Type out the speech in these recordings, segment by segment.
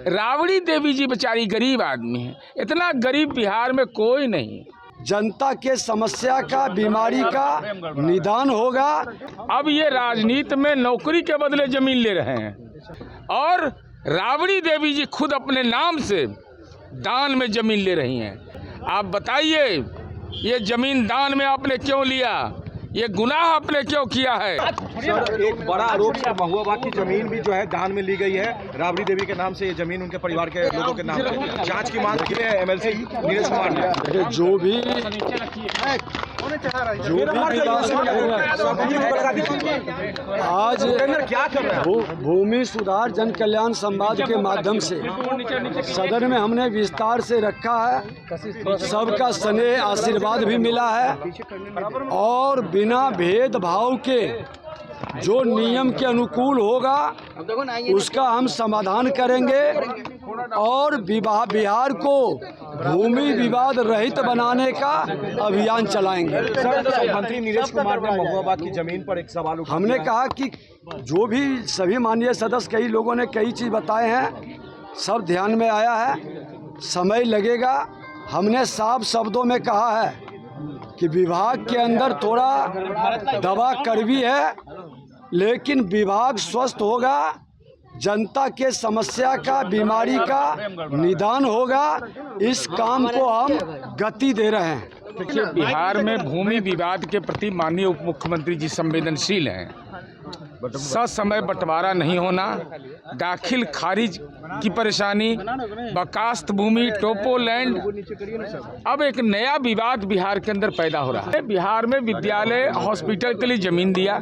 राबड़ी देवी जी बेचारी गरीब आदमी है, इतना गरीब बिहार में कोई नहीं। जनता के समस्या का, बीमारी का निदान होगा। अब ये राजनीति में नौकरी के बदले जमीन ले रहे हैं और राबड़ी देवी जी खुद अपने नाम से दान में जमीन ले रही हैं। आप बताइए, ये जमीन दान में आपने क्यों लिया? ये गुनाह आपने क्यों किया है? सर, एक बड़ा आरोप है, महुआ बाग की जमीन भी जो है दान में ली गई है राबड़ी देवी के नाम से। ये जमीन उनके परिवार के लोगों के नाम से जांच की मांग की है एमएलसी नीरज कुमार ने। जो भी आज क्या कर रहे हैं? भूमि सुधार जन कल्याण संवाद के माध्यम से सदन में हमने विस्तार से रखा है। सबका स्नेह आशीर्वाद भी मिला है और बिना भेदभाव के जो नियम के अनुकूल होगा उसका हम समाधान करेंगे और बिहार को भूमि विवाद रहित बनाने का अभियान चलाएंगे। सर, मंत्री नीरज कुमार ने महुआ बाग की जमीन पर एक सवाल उठाया। हमने कहा कि जो भी सभी माननीय सदस्य, कई लोगों ने कई चीज़ बताए हैं, सब ध्यान में आया है, समय लगेगा। हमने साफ शब्दों में कहा है कि विभाग के अंदर थोड़ा दवा कड़वी है, लेकिन विभाग स्वस्थ होगा, जनता के समस्या का, बीमारी का निदान होगा। इस काम को हम गति दे रहे हैं। देखिए, बिहार में भूमि विवाद के प्रति माननीय उप मुख्यमंत्री जी संवेदनशील हैं। ससमय बंटवारा नहीं होना, दाखिल खारिज की परेशानी, बकास्त भूमि, टोपोलैंड, अब एक नया विवाद बिहार के अंदर पैदा हो रहा है। बिहार में विद्यालय, हॉस्पिटल के लिए जमीन दिया,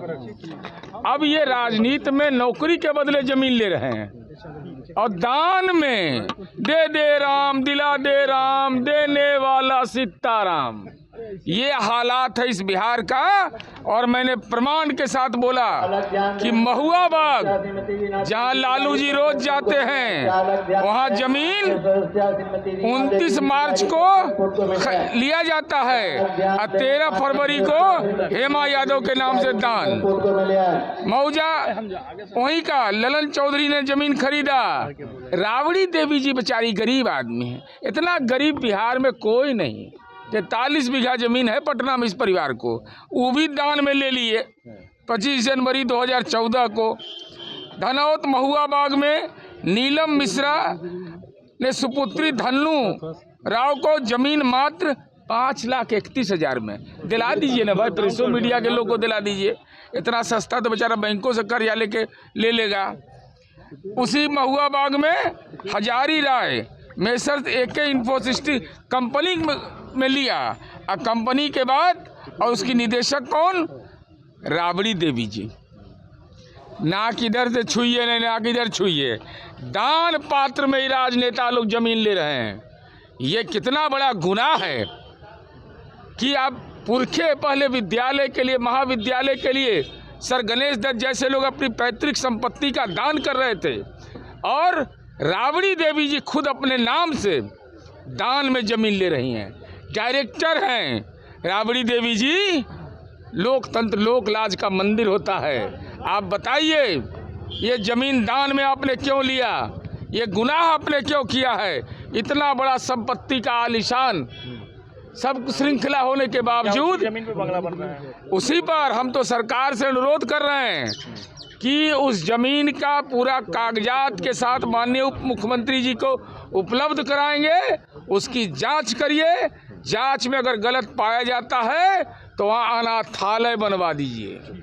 अब ये राजनीति में नौकरी के बदले जमीन ले रहे हैं और दान में दे राम, दिला दे राम, देने वाला सीताराम। ये हालात है इस बिहार का। और मैंने प्रमाण के साथ बोला कि महुआ बाग, जहां लालू जी रोज जाते हैं, वहां जमीन 29 मार्च को लिया जाता है और 13 फरवरी को हेमा यादव के नाम से दान। मौजा वहीं का ललन चौधरी ने जमीन खरीदा। राबड़ी देवी जी बेचारी गरीब आदमी है, इतना गरीब बिहार में कोई नहीं। 43 बीघा जमीन है पटना में इस परिवार को, वो भी दान में ले लिए 25 जनवरी 2014 को। धनौत महुआ बाग में नीलम मिश्रा ने सुपुत्री धन्नू राव को जमीन मात्र 5,31,000 में दिला दीजिए ना भाई, प्रेसो मीडिया के लोग को दिला दीजिए। इतना सस्ता तो बेचारा बैंकों से कर्जा लेके ले लेगा। उसी महुआ बाग में हजारी राय मेसर्स एके इन्फोसिस्टी कंपनी में लिया और कंपनी के बाद और उसकी निदेशक कौन? राबड़ी देवी जी। नाक इधर से छुइए नहीं, नाक इधर छुइए। दान पात्र में ही राजनेता लोग जमीन ले रहे हैं। ये कितना बड़ा गुनाह है कि आप पुरखे पहले विद्यालय के लिए, महाविद्यालय के लिए सर गणेश दत्त जैसे लोग अपनी पैतृक संपत्ति का दान कर रहे थे और राबड़ी देवी जी खुद अपने नाम से दान में जमीन ले रही हैं। डायरेक्टर हैं राबड़ी देवी जी। लोकतंत्र, लोकलाज का मंदिर होता है। आप बताइए, ये जमीन दान में आपने क्यों लिया? ये गुनाह आपने क्यों किया है? इतना बड़ा संपत्ति का आलीशान सब श्रृंखला होने के बावजूद जमीन पे बंगला बन रहा है। उसी पर हम तो सरकार से अनुरोध कर रहे हैं कि उस जमीन का पूरा कागजात के साथ माननीय उप मुख्यमंत्री जी को उपलब्ध कराएंगे, उसकी जांच करिए। जांच में अगर गलत पाया जाता है तो वहाँ अनाथालय बनवा दीजिए।